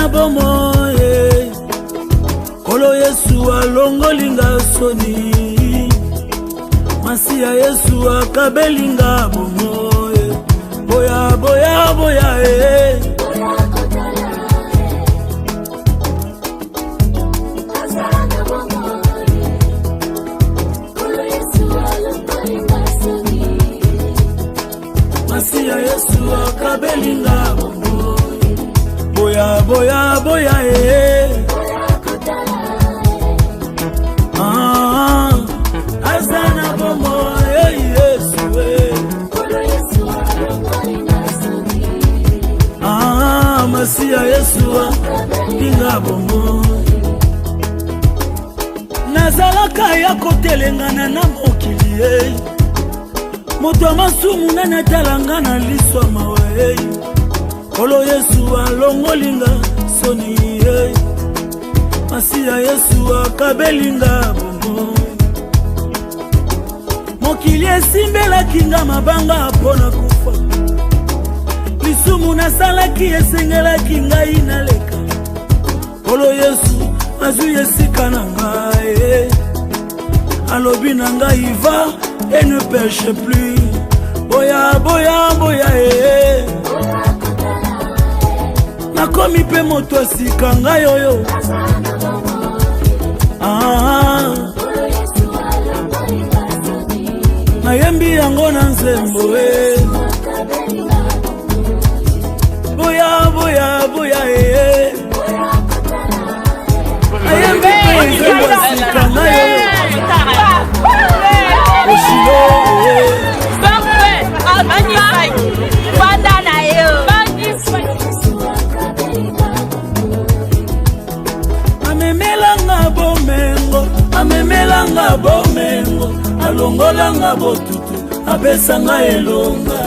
na bomoye kolo Yesu alongolinga soni masiya Yesu akabelinga bomoye boya boya boya masiya Yesu akabelinga boya boya boya azana bomo Yesu masiya Yesu akabelinga bomo nazalaka ya kotelengana na mokili moto masumu na natalanga na liswa mawe kolo Yesu alongolinga soni masiya Yesu akabelinga bongo mokili esimbelaki nga mabanga mpona kufa lisumu nasalaki esengelaki ngai naleka kolo Yesu azwi esika na ngai alobi na ngai va et ne pêche plus boya boya boya nakomi mpe moto asika ngai oyo nayembi yango na nzembo boya boya boya nayembi mpe nzembo asika ngai oyo amemelanga bomengo amemelanga bomengo alongolanga botutu apesanga elonga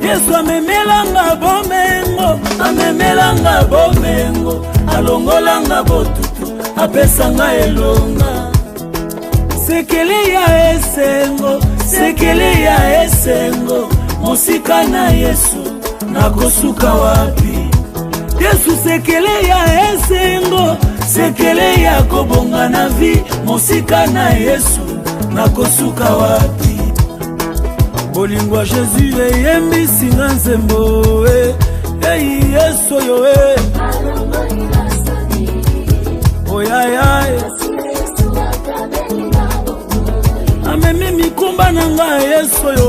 Yesu amemelanga bomengo amemelanga bomengo alongolanga botutu apesanga elonga sekele ya esengo sekele ya esengo mosika na Yesu nakosuka wapi Yesu sekele ya esengo sekele ya kobonga na vi mosika na Yesu nakosuka wapi bolingo ya Jésus eyembisi nga nzembo Yesu yo oyaya amemi mikumba na nga Yesu yo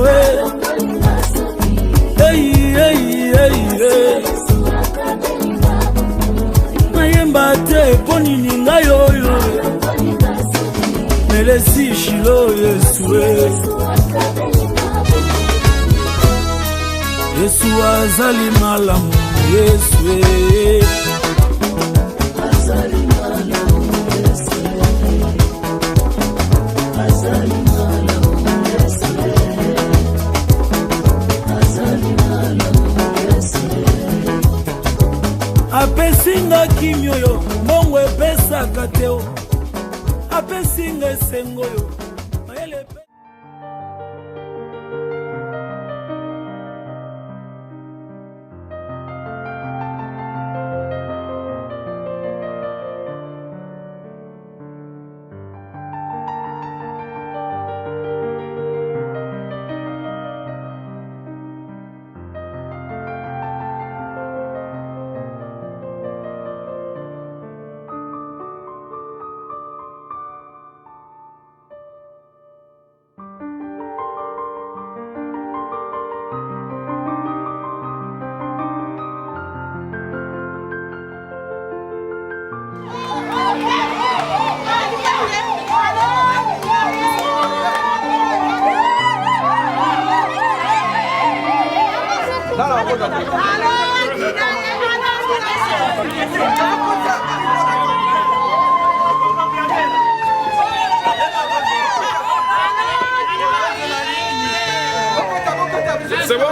nayemba te po nini ngai oyo melesi shilo Yesu Yesu azali malamu Yesu azali malamu Yesu azali malamu Yesu azali malamu Yesu apesinga kimyoyo mbongo epesaka teo apesinga esengo yo C'est bon?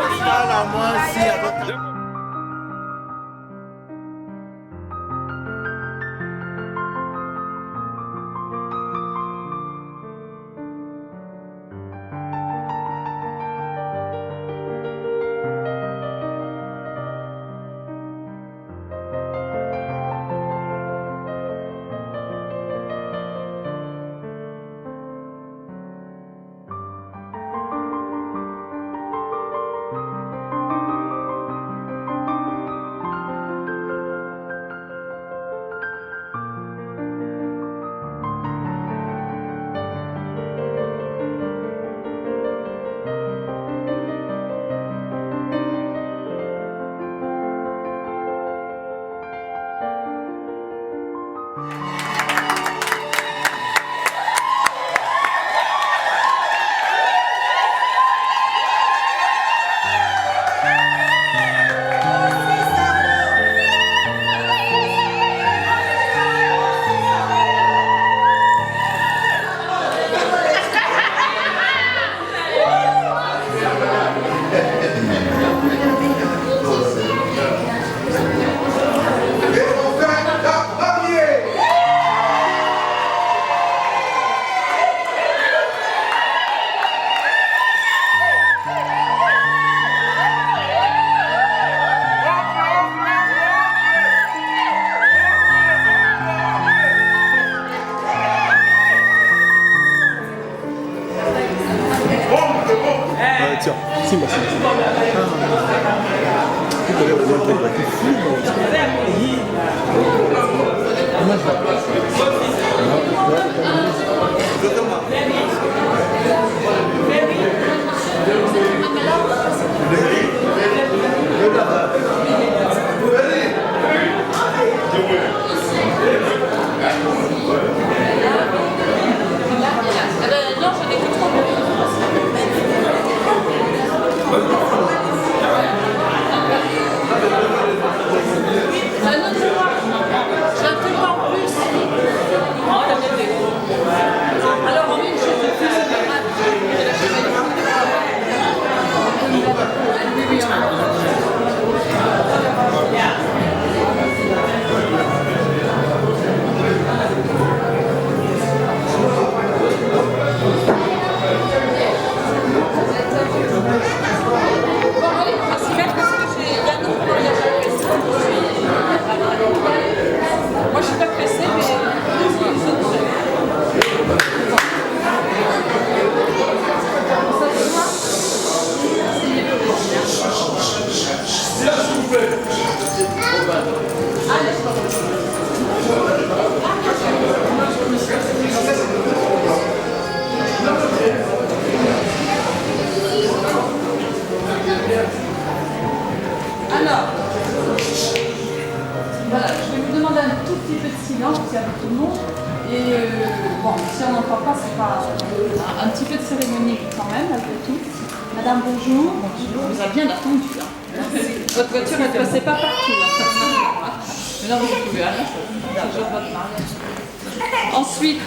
Ensuite,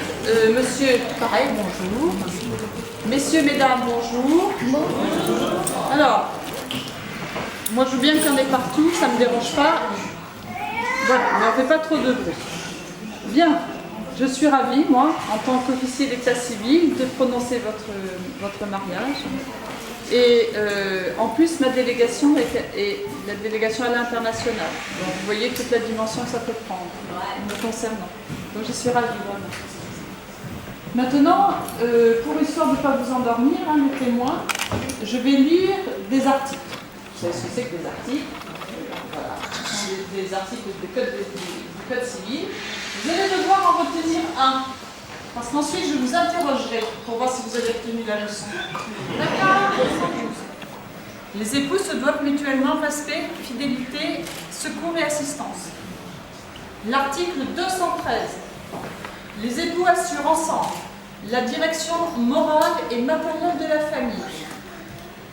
monsieur, pareil, bonjour. Messieurs, mesdames, bonjour. Alors, moi je veux bien qu'il y en ait partout, ça ne me dérange pas. Voilà, mais on ne fait pas trop de bruit. Bien, je suis ravie, moi, en tant qu'officier d'état civil, de prononcer votre mariage. Et en plus, ma délégation est la délégation à l'international. Donc vous voyez toute la dimension que ça peut prendre, me concernant. Donc je suis ravie, vraiment. Maintenant, pour histoire de ne pas vous endormir, les témoins, je vais lire des articles. Vous savez ce que c'est que des articles? Voilà. Ce sont des articles du code civil. Vous allez devoir en retenir un. Parce qu'ensuite, je vous interrogerai pour voir si vous avez retenu la leçon. D'accord? Les époux se doivent mutuellement respect, fidélité, secours et assistance. L'article 213. Les époux assurent ensemble la direction morale et matérielle de la famille.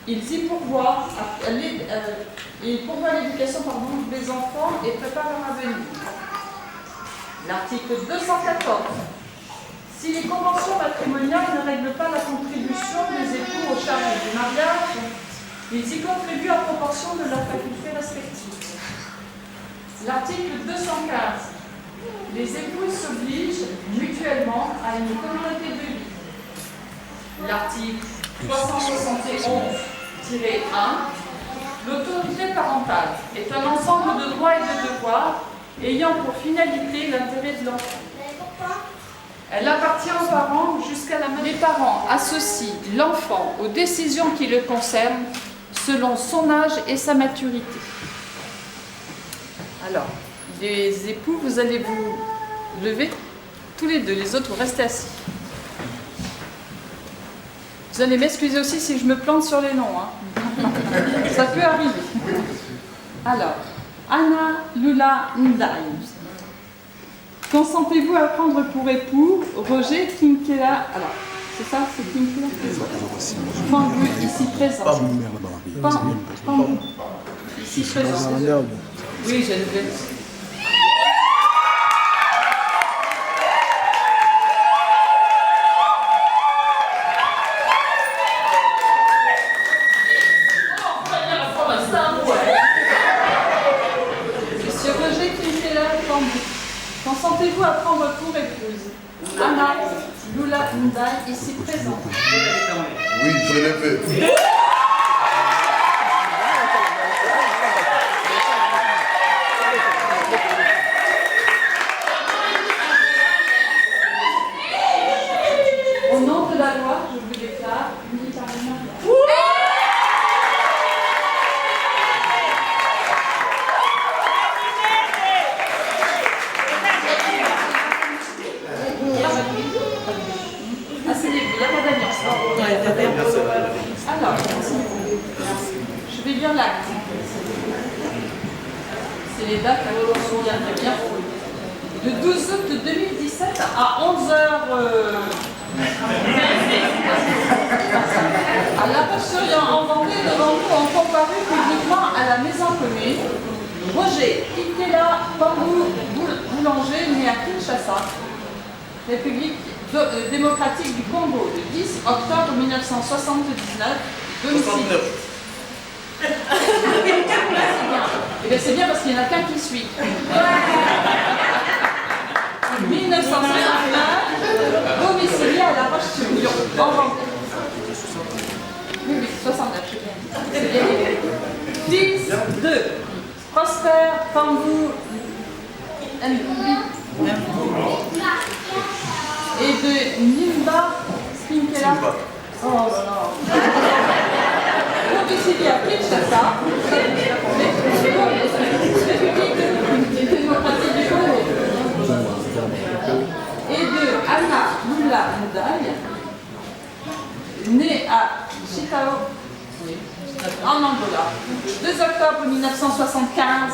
Ils y pourvoient l'éducation des enfants et préparent leur avenir. L'article 214. Si les conventions matrimoniales ne règlent pas la contribution des époux aux charges du mariage, ils y contribuent à proportion de leurs facultés respectives. L'article 215. Les époux s'obligent mutuellement à une communauté de vie. L'article 371-1. L'autorité parentale est un ensemble de droits et de devoirs ayant pour finalité l'intérêt de l'enfant. Elle appartient aux parents jusqu'à la majorité. Les parents associent l'enfant aux décisions qui le concernent selon son âge et sa maturité. Alors, les époux, vous allez vous lever, tous les deux, les autres, vous restez assis. Vous allez m'excuser aussi si je me plante sur les noms. Ça peut arriver. Alors, Anna Lula Ndai. Consentez-vous à prendre pour époux Roger Kinkela? Alors, c'est ça, c'est Kinkela? Pangu, ici présent. Pangu, ici présent. Oui, je le vais. Monsieur Roger Kinkela, Pangu. Consentez-vous à prendre pour épouse Anna Lula Ndai, ici présente? Oui, je l'ai fait. Au nom de la loi, je vous déclare unis par le mariage. c'est les dates qui se souviennent très bien. De 12 août 2017 à 11h. À La Roche-sur-Yon, en Vendée, devant nous, ont comparu publiquement à la maison commune Roger Ikela Pambou Boulanger, né à Kinshasa, République démocratique du Congo, le 10 octobre 1979, domicile. Et bien c'est bien parce qu'il n'y en a qu'un qui suit. 1969, domicilié à La Roche-sur-Yon, en Vendée. Oui, 69, c'est bien. Fils de Prosper Pambou et de Nimba Spinkela. Oh là là. Domicilié à Kinshasa, République démocratique du Congo. Et de Anna Lula Moudaille, née à Chitao, en Angola, 2 octobre 1975.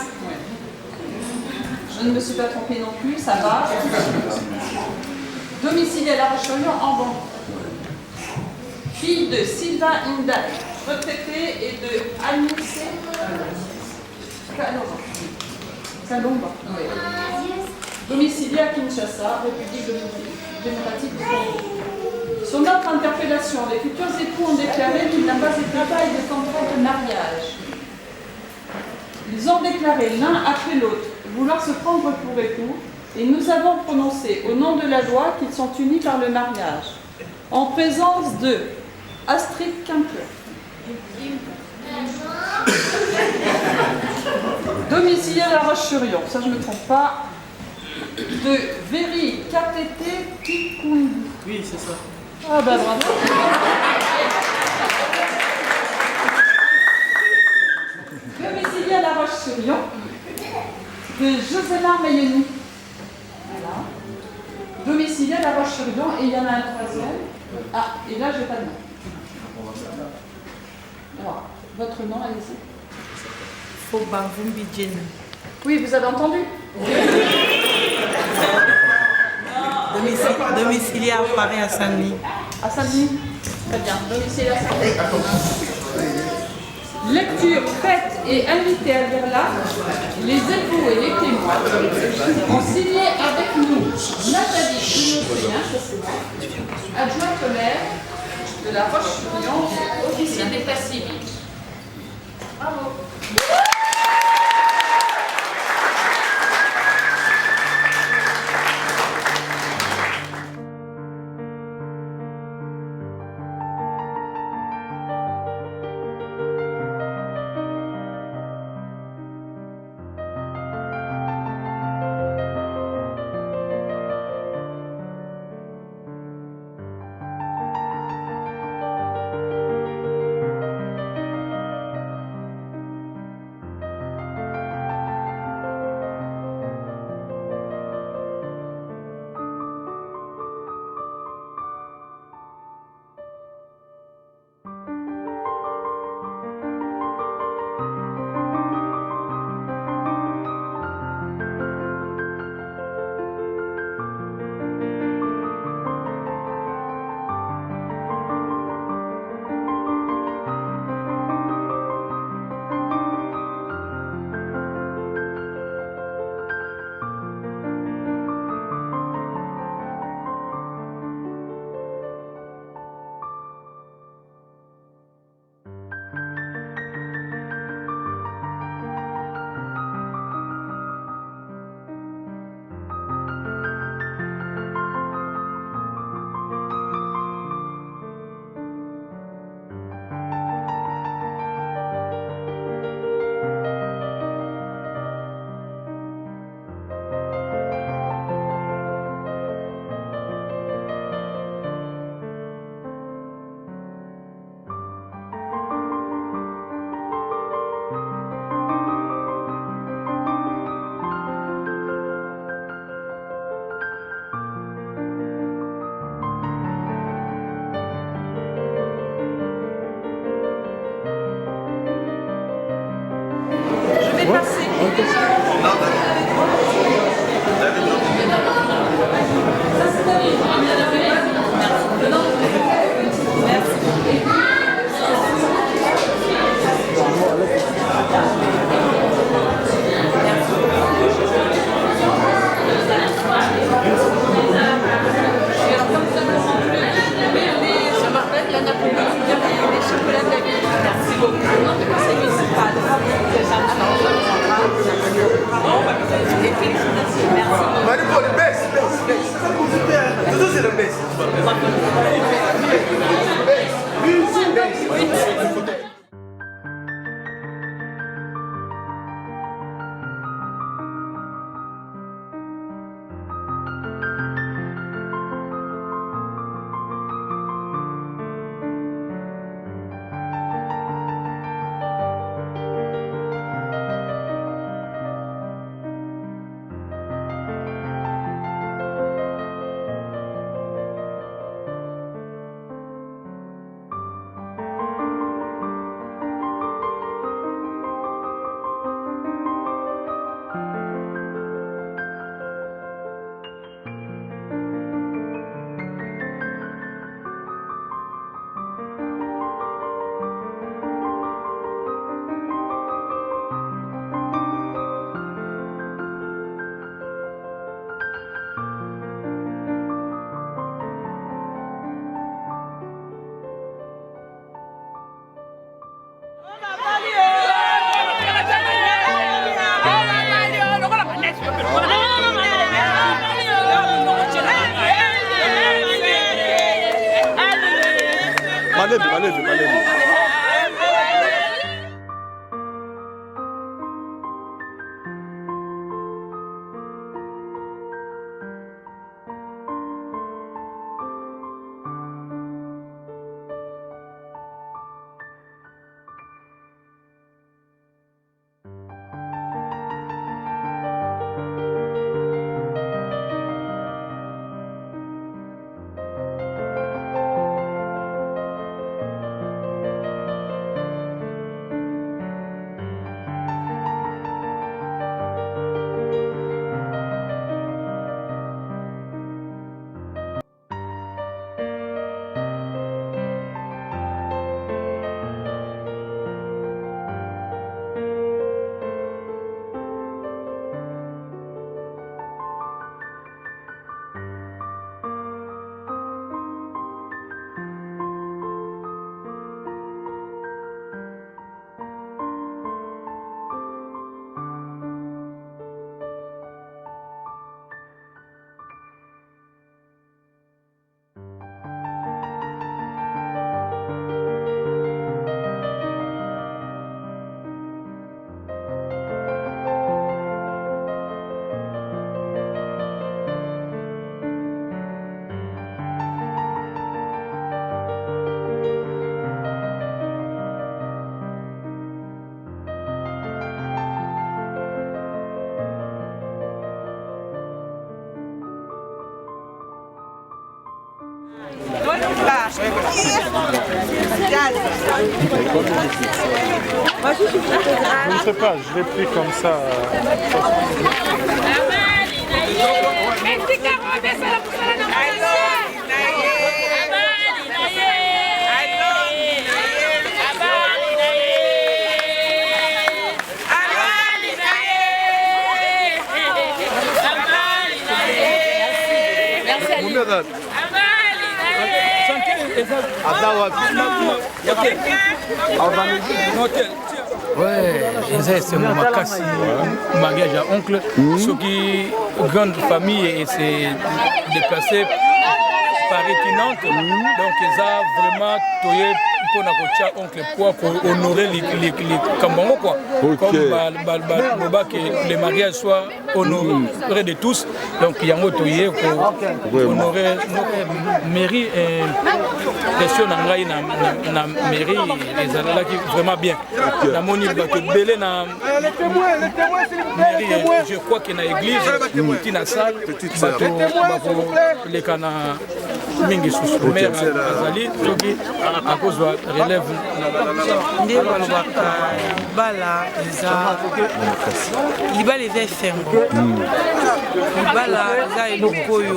Je ne me suis pas trompée non plus, ça va. Domiciliée à La Roche-sur-Yon en Vendée. Fille de Sylvain Inda, retraité, et de Anissé Kalomba. Oui. Domiciliée à Kinshasa, République démocratique du Congo. Sur notre interpellation, les futurs époux ont déclaré qu'il n'a pas été taille de contrat de mariage. Ils ont déclaré l'un après l'autre vouloir se prendre pour époux, et nous avons prononcé au nom de la loi qu'ils sont unis par le mariage, en présence de Astrid Quimper, domiciliée à La Roche-sur-Yon, ça je ne me trompe pas, de Véry Katete Kikundu. Oui, c'est ça. Ah bah bravo. Domicilié à La Roche-sur-Yon, de Joséla Mayoni. Voilà. Domicilié à La Roche-sur-Yon, et il y en a un troisième. Ah, et là, je n'ai pas de nom. Alors, votre nom, allez-y. Fobavumbi Jen. Oui, vous avez entendu? Domicilié à Paris à Saint-Denis. À Saint-Denis. Très bien. Domicilié à Saint-Denis. Lecture faite et invitée à lire là, les époux et les témoins ont signé avec nous Nathalie Junot-Pénin, adjointe au maire de La Roche-sur-Yon, officier d'état civil. Bravo. Ouais. Je ne sais pas, je l'ai pris comme ça. Ouais, c'est mon makasi, mariage à oncle, ce qui grande famille et s'est déplacé par itinante, donc ils ont vraiment toyé pour notre oncle pour honorer les Kambango quoi. Comme que les mariages soient honorés de tous, donc il y a un toyé pour honorer notre mairie et question n'engaille na mairie les là qui vraiment bien. La moni bateau belé na mairie, je crois qu'il y a une église, une salle, bateau les cana mingi susu mère azali soki akozwa relève nde balobaka libala eza efengo libala eza eloko oyo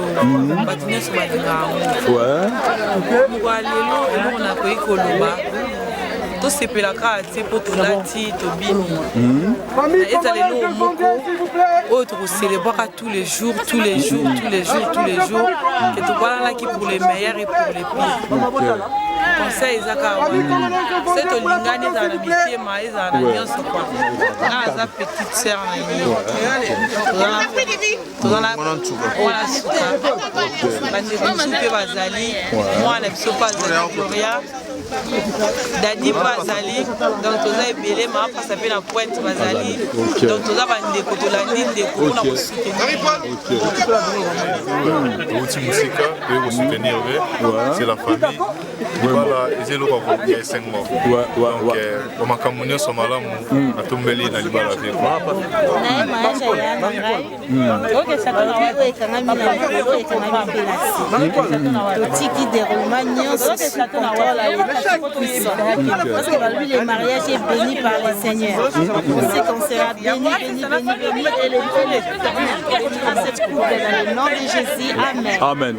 bato nyonso balinga yango mokwa lelo eloko nakoki koloba tosepelaka te mpo tolati tobini eza lelo moko oyo tokocélébraka tous les jours ke tobalanaki pour les meilleurs et pour les pires conseil eza kaka se tolingani ezala na mitema ezala na nyonso kwa nga aza petite sœur na ye tozala suka bandeko mosusu mpe bazali mwana biso mpe azali gloria dadi mpe azali donc toza ebele maapasa mpe na pointe bazali donc toza bandeko tolandi ndeko mpona kosoutenir outi mosika oyo kosoutenir ve c'est la famille libala eza eloko ya esengo donc bamakambo nyonso malamu atombeli na libala ve naye mayanja ya na ngai oyo ekangami na likolo ekangami mpe na se totiki déroulement nyonso sous contrôle à l'état puissant parce que le mariage est béni par le Seigneur on sait qu'on sera béni et le Dieu à cette couple dans le nom de Jésus amen Amen.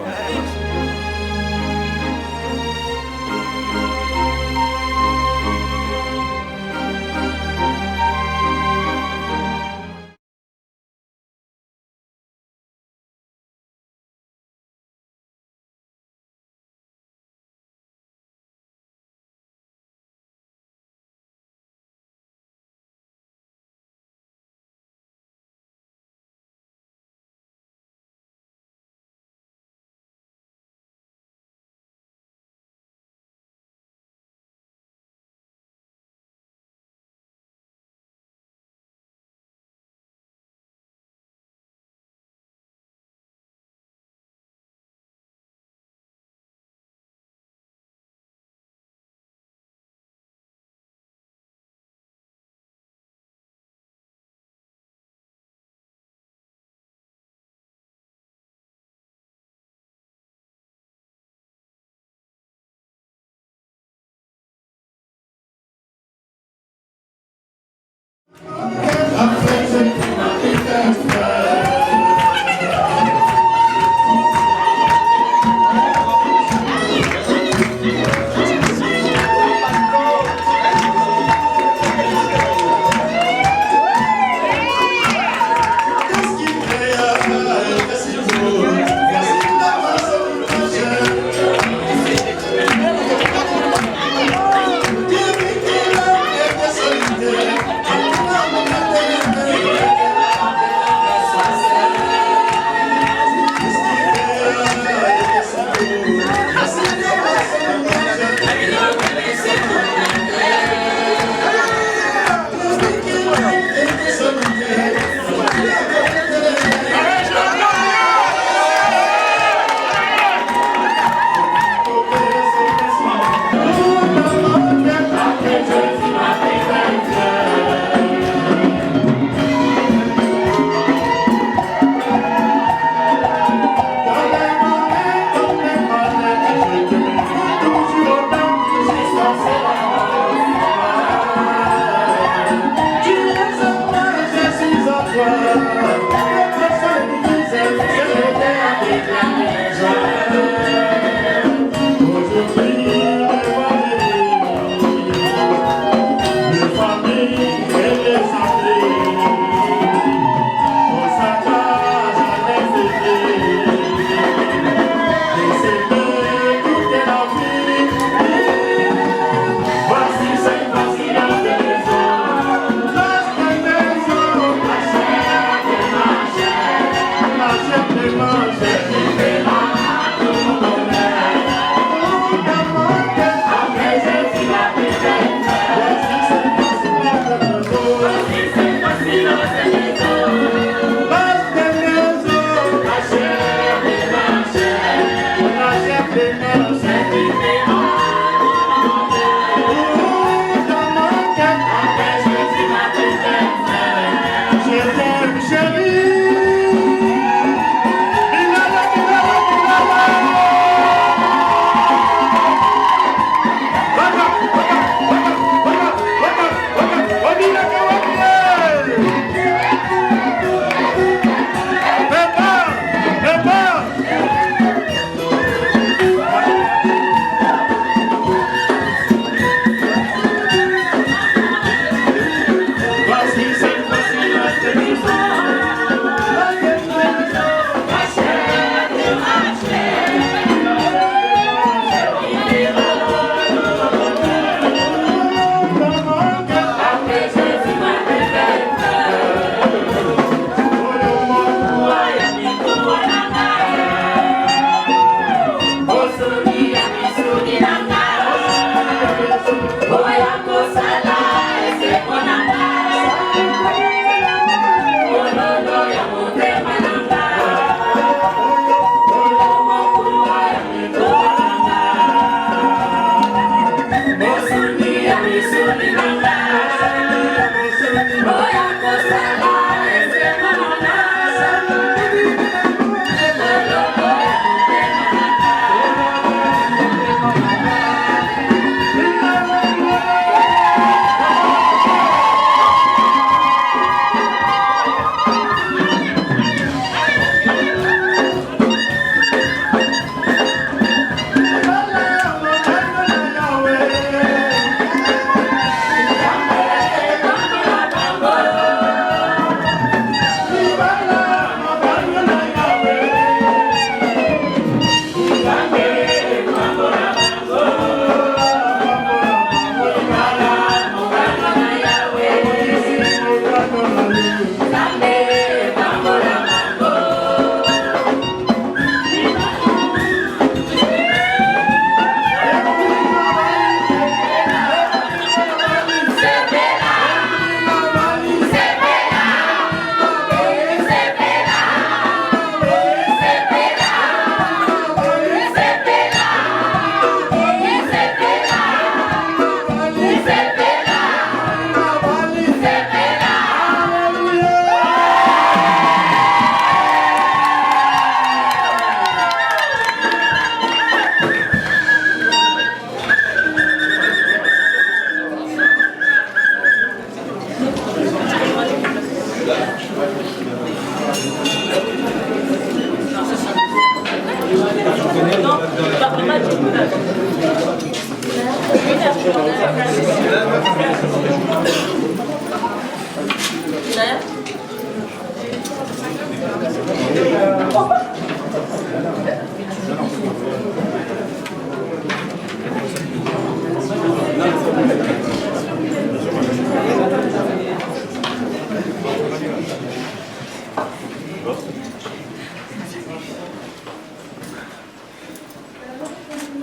Claire.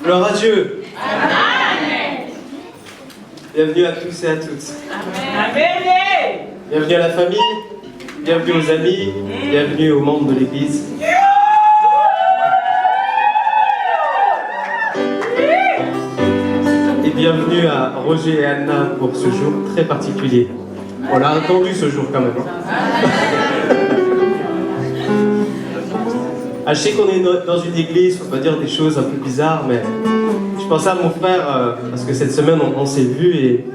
Gloire à Dieu. Bienvenue à tous et à toutes. Bienvenue à la famille, bienvenue aux amis, bienvenue aux membres de l'Église. Et bienvenue à Roger et Anna pour ce jour très particulier. On l'a attendu ce jour quand même. Je sais qu'on est dans une église, faut pas dire des choses un peu bizarres, mais je pensais à mon frère parce que cette semaine on s'est vu et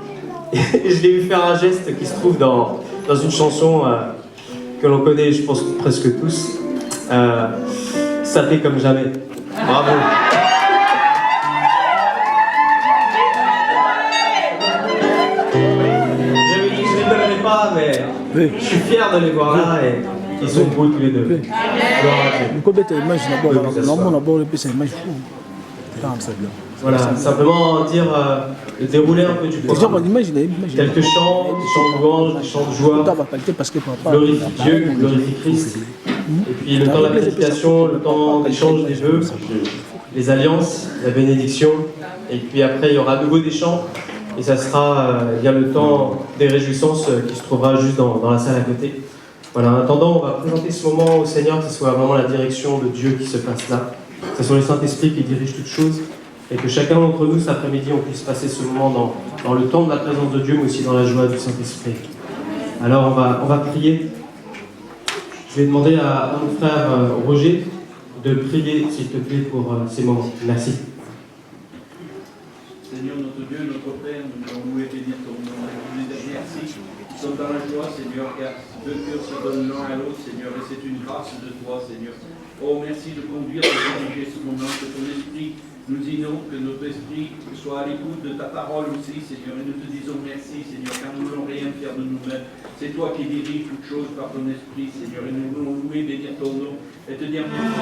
je l'ai vu faire un geste qui se trouve dans une chanson que l'on connaît, je pense presque tous. Saper comme jamais. Bravo. Je ne les donnerai pas, mais je suis fier de les voir là et ils sont beaux tous les deux. Gloire à Dieu. Voilà, simplement dire, dérouler un peu du programme. Quelques chants, des chants de louange, des chants de joie. Glorifie Dieu, glorifie Christ. Et puis le temps de la prédication, le temps d'échange des vœux, les alliances, la bénédiction. Et puis après, il y aura à nouveau des chants. Et ça sera bien le temps des réjouissances qui se trouvera juste dans la salle à côté. Voilà, en attendant, on va présenter ce moment au Seigneur, que ce soit vraiment la direction de Dieu qui se passe là. Que ce soit le Saint-Esprit qui dirige toutes choses. Et que chacun d'entre nous, cet après-midi, on puisse passer ce moment dans le temps de la présence de Dieu, mais aussi dans la joie du Saint-Esprit. Alors, on va prier. Je vais demander à mon frère Roger de prier, s'il te plaît, pour ces moments. Merci. Seigneur, notre Dieu, notre Père, nous voulons louer et bénir ton nom. Nous voulons dire merci. Nous sommes dans la joie, Seigneur, car deux cœurs se donnent l'un à l'autre, Seigneur, et c'est une grâce de toi, Seigneur. Oh, merci de conduire et de diriger ce moment, que ton esprit nous inonde, que notre esprit soit à l'écoute de ta parole aussi, Seigneur, et nous te disons merci, Seigneur, car nous ne voulons rien faire de nous-mêmes. C'est toi qui diriges toutes choses par ton esprit, Seigneur, et nous voulons louer, bénir ton nom, et te dire merci.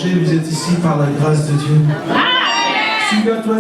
Vous êtes ici par la grâce de Dieu. Souviens-toi.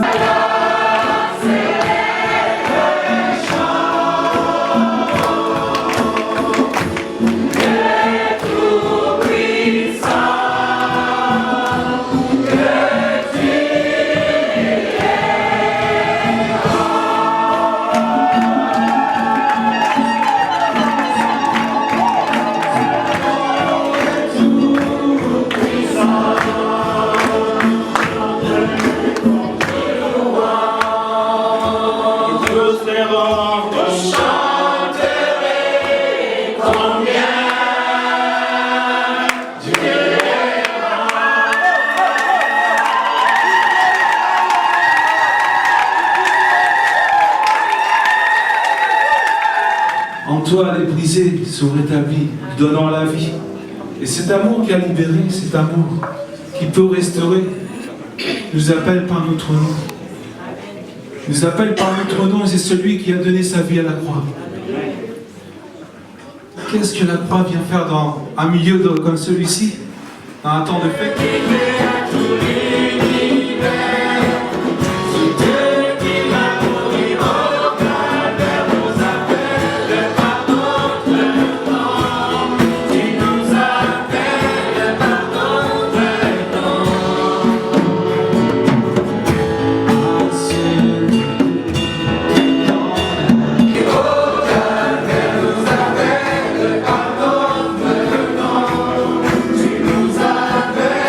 En toi, les brisés sont rétablis, donnant la vie. Et cet amour qui a libéré, cet amour qui peut restaurer, nous appelle par notre nom. Nous appelle par notre nom, c'est celui qui a donné sa vie à la croix. Qu'est-ce que la croix vient faire dans un milieu comme celui-ci, dans un temps de fête? Tu nous appelles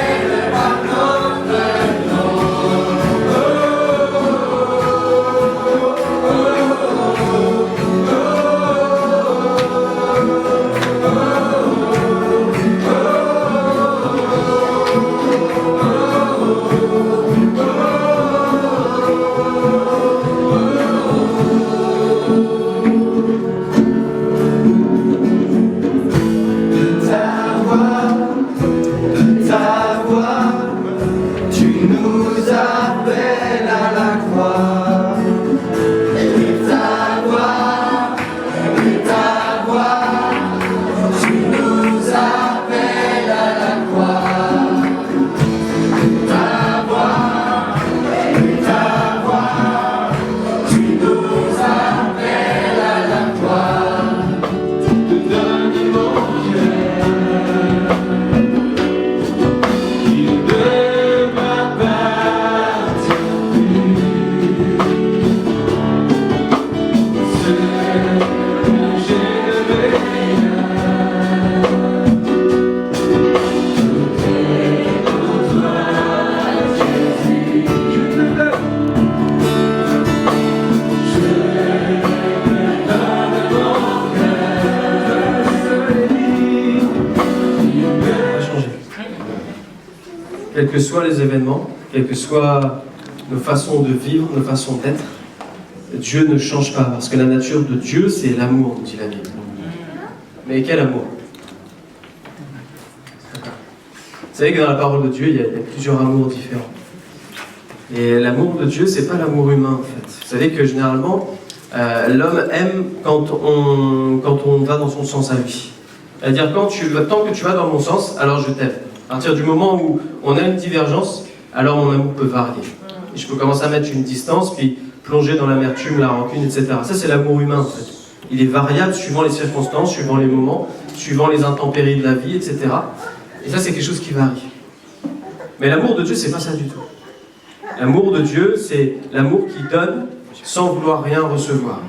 quels que soient les événements, quelles que soient nos façons de vivre, nos façons d'être, Dieu ne change pas, parce que la nature de Dieu, c'est l'amour, dit la Bible. Mais quel amour? Vous savez que dans la parole de Dieu, il y a plusieurs amours différents. Et l'amour de Dieu, c'est pas l'amour humain, en fait. Vous savez que généralement, l'homme aime quand on va dans son sens à lui. C'est-à-dire, tant que tu vas dans mon sens, alors je t'aime. À partir du moment où on a une divergence, alors mon amour peut varier. Et je peux commencer à mettre une distance, puis plonger dans l'amertume, la rancune, etc. Ça, c'est l'amour humain, en fait. Il est variable suivant les circonstances, suivant les moments, suivant les intempéries de la vie, etc. Et ça, c'est quelque chose qui varie. Mais l'amour de Dieu, c'est pas ça du tout. L'amour de Dieu, c'est l'amour qui donne sans vouloir rien recevoir.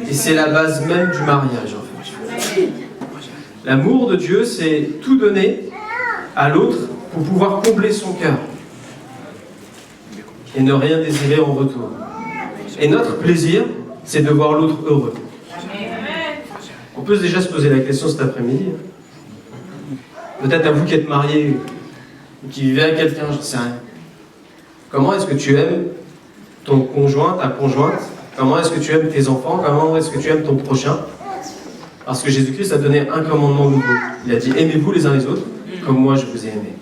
Et c'est la base même du mariage, en fait. L'amour de Dieu, c'est tout donner à l'autre pour pouvoir combler son cœur et ne rien désirer en retour. Et notre plaisir, c'est de voir l'autre heureux. On peut déjà se poser la question cet après-midi. Peut-être à vous qui êtes mariés, ou qui vivez avec quelqu'un, je ne sais rien. Comment est-ce que tu aimes ton conjoint, ta conjointe? Comment est-ce que tu aimes tes enfants? Comment est-ce que tu aimes ton prochain? Parce que Jésus-Christ a donné un commandement nouveau. Il a dit « Aimez-vous les uns les autres, comme moi je vous ai aimé. »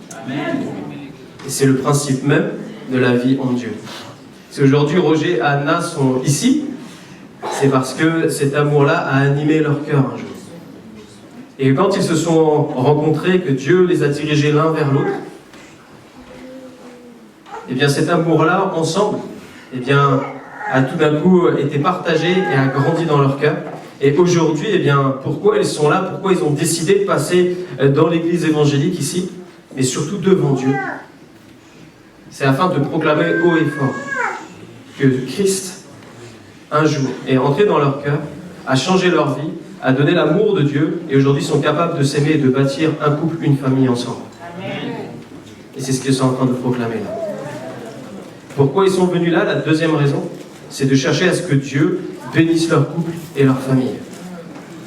Et c'est le principe même de la vie en Dieu. Si aujourd'hui Roger et Anna sont ici, c'est parce que cet amour-là a animé leur cœur un jour. Et quand ils se sont rencontrés, que Dieu les a dirigés l'un vers l'autre, et bien cet amour-là, ensemble, et bien, a tout d'un coup été partagé et a grandi dans leur cœur. Et aujourd'hui, eh bien, pourquoi ils sont là? Pourquoi ils ont décidé de passer dans l'église évangélique ici? Mais surtout devant Dieu. C'est afin de proclamer haut et fort que Christ, un jour, est entré dans leur cœur, a changé leur vie, a donné l'amour de Dieu, et aujourd'hui sont capables de s'aimer et de bâtir un couple, une famille ensemble. Et c'est ce qu'ils sont en train de proclamer là. Pourquoi ils sont venus là? La deuxième raison, c'est de chercher à ce que Dieu bénisse leur couple et leur famille,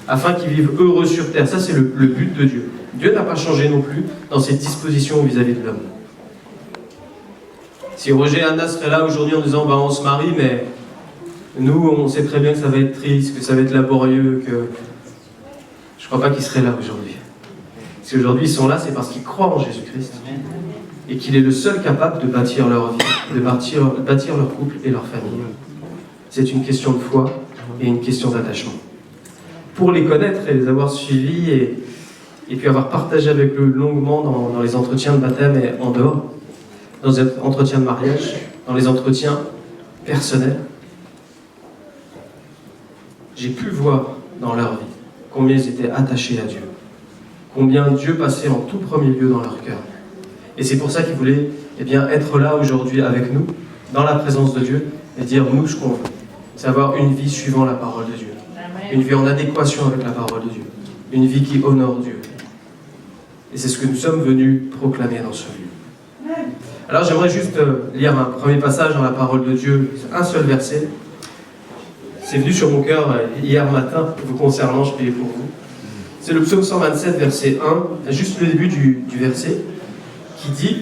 afin qu'ils vivent heureux sur terre. Ça, c'est le but de Dieu. Dieu n'a pas changé non plus dans ses dispositions vis-à-vis de l'homme. Si Roger et Anna seraient là aujourd'hui en disant bah, on se marie, mais nous, on sait très bien que ça va être triste, que ça va être laborieux, que... Je ne crois pas qu'ils seraient là aujourd'hui. Si aujourd'hui ils sont là, c'est parce qu'ils croient en Jésus-Christ et qu'il est le seul capable de bâtir leur vie, de bâtir leur couple et leur famille. C'est une question de foi et une question d'attachement. Pour les connaître et les avoir suivis et puis avoir partagé avec eux longuement dans les entretiens de baptême et en dehors, dans les entretiens de mariage, dans les entretiens personnels, j'ai pu voir dans leur vie combien ils étaient attachés à Dieu, combien Dieu passait en tout premier lieu dans leur cœur. Et c'est pour ça qu'ils voulaient bien, être là aujourd'hui avec nous, dans la présence de Dieu, et dire nous ce qu'on veut. C'est avoir une vie suivant la parole de Dieu. Une vie en adéquation avec la parole de Dieu. Une vie qui honore Dieu. Et c'est ce que nous sommes venus proclamer dans ce lieu. Alors j'aimerais juste lire un premier passage dans la parole de Dieu, un seul verset. C'est venu sur mon cœur hier matin, vous concernant, je priais pour vous. C'est le psaume 127, verset 1, juste le début du verset, qui dit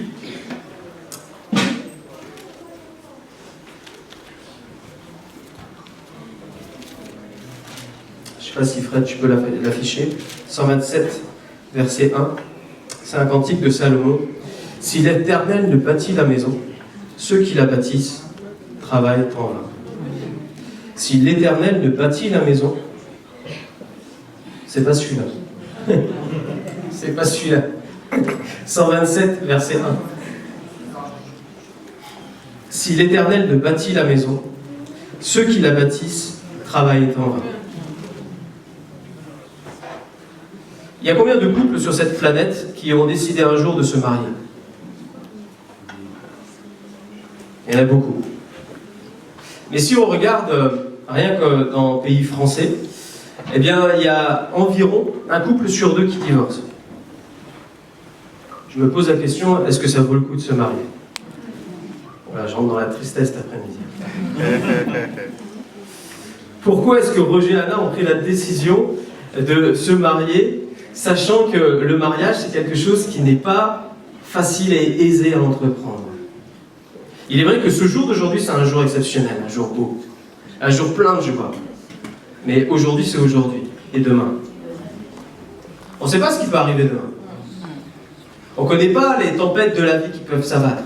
je ne sais pas si Fred, tu peux l'afficher. 127, verset 1. C'est un cantique de Salomon. Si l'Éternel ne bâtit la maison, ceux qui la bâtissent travaillent en vain. Si l'Éternel ne bâtit la maison, c'est pas celui-là. C'est pas celui-là. 127, verset 1. Si l'Éternel ne bâtit la maison, ceux qui la bâtissent travaillent en vain. Il y a combien de couples sur cette planète qui ont décidé un jour de se marier? Il y en a beaucoup. Mais si on regarde, rien que dans le pays français, eh bien, il y a environ un couple sur deux qui divorce. Je me pose la question, est-ce que ça vaut le coup de se marier? Voilà, je rentre dans la tristesse cet après-midi. Pourquoi est-ce que Roger et Anna ont pris la décision de se marier, sachant que le mariage, c'est quelque chose qui n'est pas facile et aisé à entreprendre. Il est vrai que ce jour d'aujourd'hui, c'est un jour exceptionnel, un jour beau, un jour plein de joie. Mais aujourd'hui, c'est aujourd'hui, et demain. On ne sait pas ce qui peut arriver demain. On ne connaît pas les tempêtes de la vie qui peuvent s'abattre.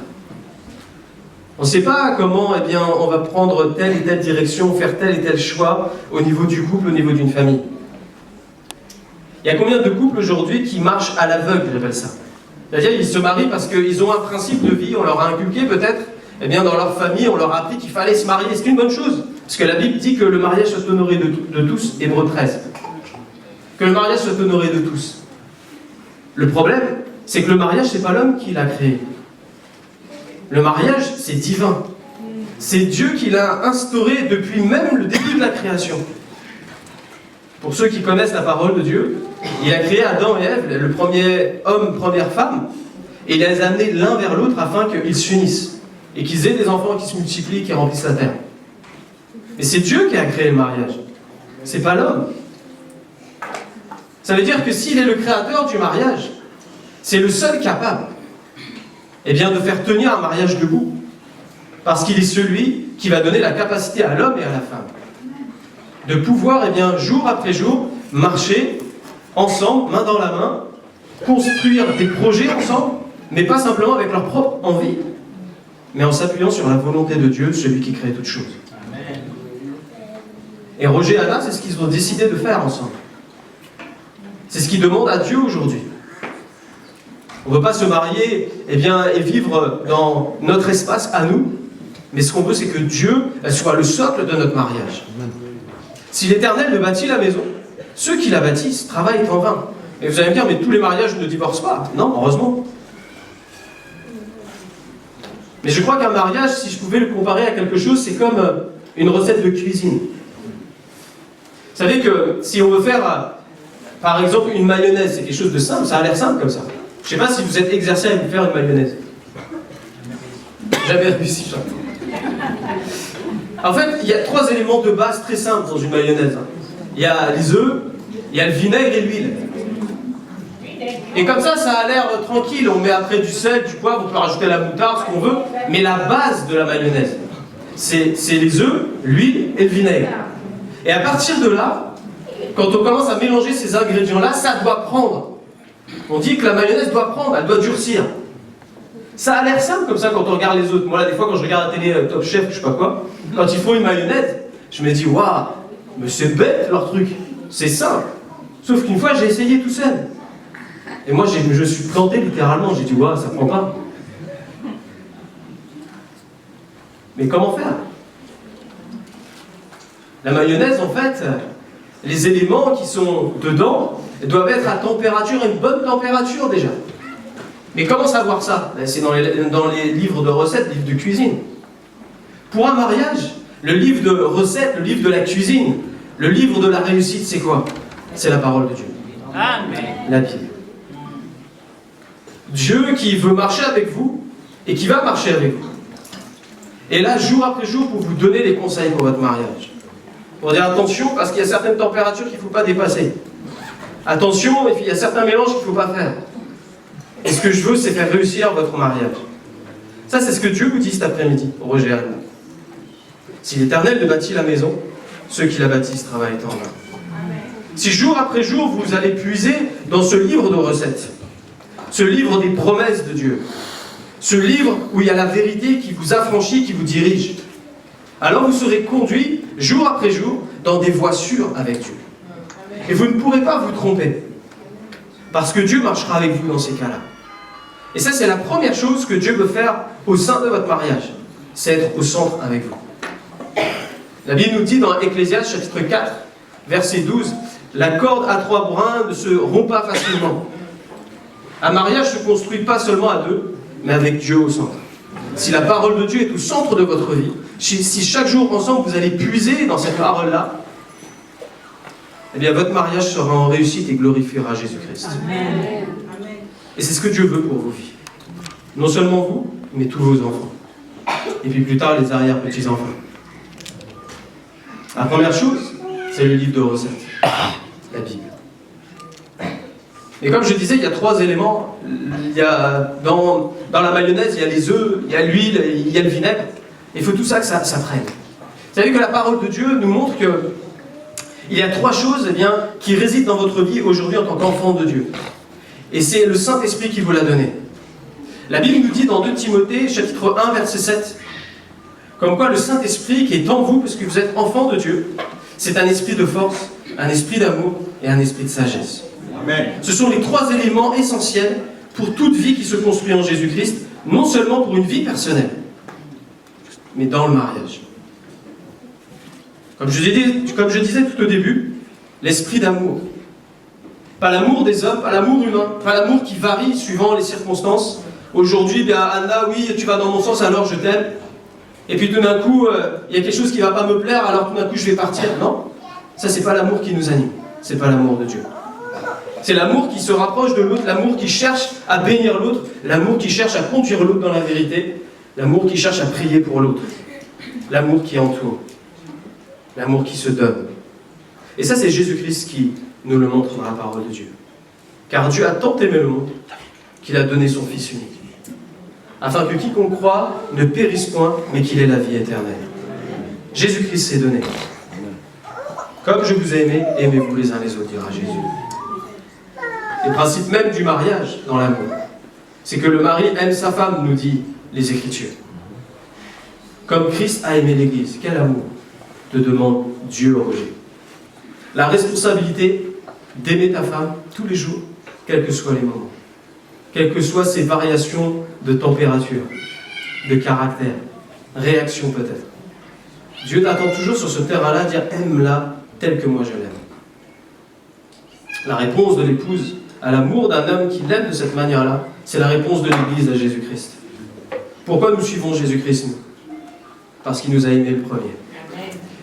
On ne sait pas comment on va prendre telle et telle direction, faire tel et tel choix au niveau du couple, au niveau d'une famille. Il y a combien de couples aujourd'hui qui marchent à l'aveugle, j'appelle ça. C'est-à-dire qu'ils se marient parce qu'ils ont un principe de vie, on leur a inculqué peut-être, dans leur famille, on leur a appris qu'il fallait se marier. C'est une bonne chose, parce que la Bible dit que le mariage soit honoré de tous, Hébreux 13. Que le mariage soit honoré de tous. Le problème, c'est que le mariage, c'est pas l'homme qui l'a créé. Le mariage, c'est divin. C'est Dieu qui l'a instauré depuis même le début de la création. Pour ceux qui connaissent la parole de Dieu, il a créé Adam et Ève, le premier homme, première femme, et il les a amenés l'un vers l'autre afin qu'ils s'unissent, et qu'ils aient des enfants qui se multiplient, qui remplissent la terre. Et c'est Dieu qui a créé le mariage. C'est pas l'homme. Ça veut dire que s'il est le créateur du mariage, c'est le seul capable de faire tenir un mariage debout. Parce qu'il est celui qui va donner la capacité à l'homme et à la femme de pouvoir, jour après jour, marcher ensemble, main dans la main, construire des projets ensemble, mais pas simplement avec leur propre envie, mais en s'appuyant sur la volonté de Dieu, celui qui crée toutes choses. Et Roger et Anna, c'est ce qu'ils ont décidé de faire ensemble. C'est ce qu'ils demandent à Dieu aujourd'hui. On ne veut pas se marier et vivre dans notre espace à nous, mais ce qu'on veut, c'est que Dieu soit le socle de notre mariage. Si l'Éternel ne bâtit la maison, ceux qui la bâtissent travaillent en vain. Et vous allez me dire, mais tous les mariages ne divorcent pas. Non, heureusement. Mais je crois qu'un mariage, si je pouvais le comparer à quelque chose, c'est comme une recette de cuisine. Vous savez que si on veut faire, par exemple, une mayonnaise, c'est quelque chose de simple, ça a l'air simple comme ça. Je ne sais pas si vous êtes exercé à vous faire une mayonnaise. Jamais réussi, ça. En fait, il y a 3 éléments de base très simples dans une mayonnaise. Il y a les œufs, il y a le vinaigre et l'huile. Et comme ça a l'air tranquille. On met après du sel, du poivre, on peut rajouter la moutarde, ce qu'on veut. Mais la base de la mayonnaise, c'est les œufs, l'huile et le vinaigre. Et à partir de là, quand on commence à mélanger ces ingrédients-là, ça doit prendre. On dit que la mayonnaise doit prendre, elle doit durcir. Ça a l'air simple comme ça quand on regarde les autres. Moi, là, des fois, quand je regarde la télé Top Chef, je sais pas quoi, quand ils font une mayonnaise, je me dis, waouh, mais c'est bête leur truc. C'est simple. Sauf qu'une fois, j'ai essayé tout seul. Et moi, je suis planté littéralement. J'ai dit, waouh, ça prend pas. Mais comment faire? La mayonnaise, en fait, les éléments qui sont dedans doivent être à température, une bonne température déjà. Mais comment savoir ça? C'est dans les livres de recettes, livres de cuisine. Pour un mariage, le livre de recettes, le livre de la cuisine, le livre de la réussite, c'est quoi? C'est la parole de Dieu. Amen. La Bible. Dieu qui veut marcher avec vous et qui va marcher avec vous. Et là, jour après jour, pour vous donner des conseils pour votre mariage. Pour dire attention, parce qu'il y a certaines températures qu'il ne faut pas dépasser. Attention, il y a certains mélanges qu'il ne faut pas faire. Et ce que je veux, c'est faire réussir votre mariage. Ça, c'est ce que Dieu vous dit cet après-midi, Roger et Anna. Si l'Éternel ne bâtit la maison, ceux qui la bâtissent travaillent en vain. Si jour après jour, vous allez puiser dans ce livre de recettes, ce livre des promesses de Dieu, ce livre où il y a la vérité qui vous affranchit, qui vous dirige, alors vous serez conduit jour après jour dans des voies sûres avec Dieu. Et vous ne pourrez pas vous tromper. Parce que Dieu marchera avec vous dans ces cas-là. Et ça, c'est la première chose que Dieu veut faire au sein de votre mariage. C'est être au centre avec vous. La Bible nous dit dans Ecclésiaste chapitre 4, verset 12, « La corde à 3 brins ne se rompt pas facilement. » Un mariage ne se construit pas seulement à 2, mais avec Dieu au centre. Si la parole de Dieu est au centre de votre vie, si chaque jour ensemble vous allez puiser dans cette parole-là, eh bien votre mariage sera en réussite et glorifiera Jésus-Christ. Amen. Et c'est ce que Dieu veut pour vos vies. Non seulement vous, mais tous vos enfants. Et puis plus tard, les arrière-petits-enfants. La première chose, c'est le livre de recettes, la Bible. Et comme je disais, il y a 3 éléments. Il y a, dans la mayonnaise, il y a les œufs, il y a l'huile, il y a le vinaigre. Il faut tout ça que ça prenne. Vous savez que la parole de Dieu nous montre que il y a 3 choses qui résident dans votre vie aujourd'hui en tant qu'enfant de Dieu. Et c'est le Saint-Esprit qui vous l'a donné. La Bible nous dit dans 2 Timothée, chapitre 1, verset 7, comme quoi le Saint-Esprit qui est en vous, parce que vous êtes enfant de Dieu, c'est un esprit de force, un esprit d'amour et un esprit de sagesse. Amen. Ce sont les 3 éléments essentiels pour toute vie qui se construit en Jésus-Christ, non seulement pour une vie personnelle, mais dans le mariage. Comme je disais tout au début, l'esprit d'amour. Pas l'amour des hommes, pas l'amour humain, pas l'amour qui varie suivant les circonstances. Aujourd'hui, Anna, oui, tu vas dans mon sens, alors je t'aime. Et puis tout d'un coup, il y a quelque chose qui ne va pas me plaire, alors tout d'un coup je vais partir. Non, ça c'est pas l'amour qui nous anime, c'est pas l'amour de Dieu. C'est l'amour qui se rapproche de l'autre, l'amour qui cherche à bénir l'autre, l'amour qui cherche à conduire l'autre dans la vérité, l'amour qui cherche à prier pour l'autre, l'amour qui entoure, l'amour qui se donne. Et ça c'est Jésus-Christ qui nous le montre dans la parole de Dieu. Car Dieu a tant aimé le monde qu'il a donné son Fils unique, afin que quiconque croit ne périsse point, mais qu'il ait la vie éternelle. Jésus-Christ s'est donné. Comme je vous ai aimé, aimez-vous les uns les autres, dira Jésus. Le principe même du mariage dans l'amour, c'est que le mari aime sa femme, nous dit les Écritures. Comme Christ a aimé l'Église, quel amour te demande Dieu au Roger? La responsabilité d'aimer ta femme tous les jours, quels que soient les moments, quelles que soient ses variations de température, de caractère, réaction peut-être. Dieu t'attend toujours sur ce terrain-là, dire aime-la telle que moi je l'aime. La réponse de l'épouse à l'amour d'un homme qui l'aime de cette manière-là, c'est la réponse de l'Église à Jésus-Christ. Pourquoi nous suivons Jésus-Christ, nous? Parce qu'il nous a aimés le premier.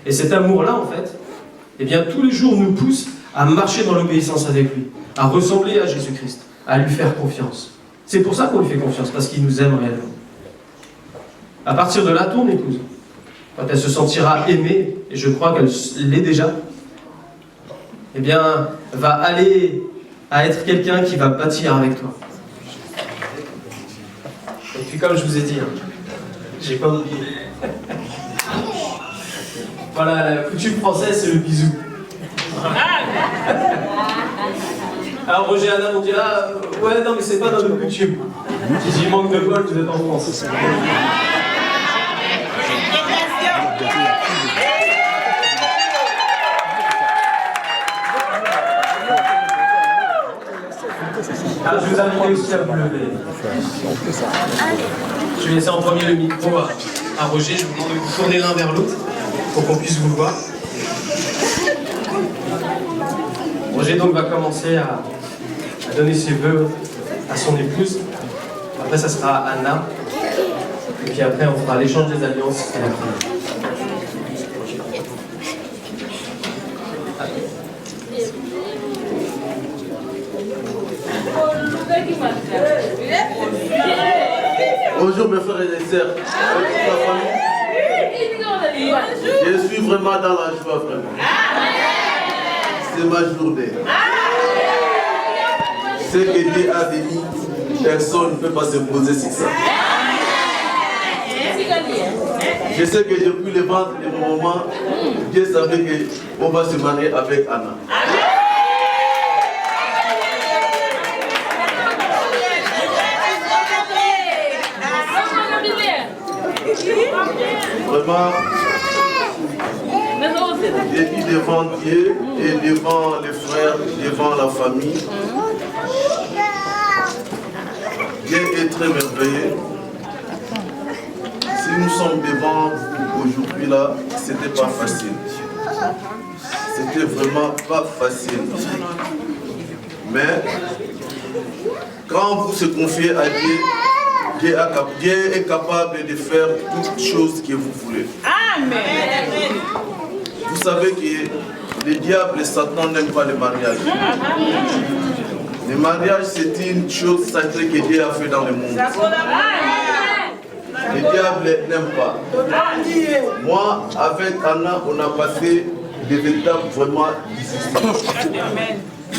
Et cet amour-là, en fait, eh bien, tous les jours nous pousse à marcher dans l'obéissance avec lui, à ressembler à Jésus-Christ, à lui faire confiance. C'est pour ça qu'on lui fait confiance, parce qu'il nous aime réellement. À partir de là, ton épouse, quand elle se sentira aimée, et je crois qu'elle l'est déjà, eh bien, va aller à être quelqu'un qui va bâtir avec toi. Et puis comme je vous ai dit, j'ai pas oublié. Voilà, la coutume française, c'est le bisou. Alors Roger et Anna m'ont dit, ah, ouais, non, mais c'est pas dans notre coutume. J'ai dit, manque de bol, vous êtes en France. Alors, je vous invite aussi à vous lever. Je vais laisser en premier le micro à Roger. Je vous demande de vous tourner l'un vers l'autre pour qu'on puisse vous voir. Roger donc va commencer à donner ses vœux à son épouse. Après, ça sera Anna. Et puis après, on fera l'échange des alliances à la fin. Bonjour mes frères et mes sœurs, je suis vraiment dans la joie, vraiment. C'est ma journée. Ce que Dieu a béni, personne ne peut pas se poser sur ça. Je sais que depuis le ventre de mon maman, Dieu savait qu'on va se marier avec Anna. Vraiment, je dis devant Dieu et devant les frères, devant la famille, Dieu est très merveilleux. Si nous sommes devant vous aujourd'hui là, c'était pas facile. C'était vraiment pas facile. Mais quand vous se confiez à Dieu, Dieu est capable de faire toutes choses que vous voulez. Amen. Vous savez que le diable et Satan n'aiment pas le mariage. Le mariage, c'est une chose sacrée que Dieu a fait dans le monde. Le diable n'aime pas. Moi, avec Anna, on a passé des étapes vraiment difficiles.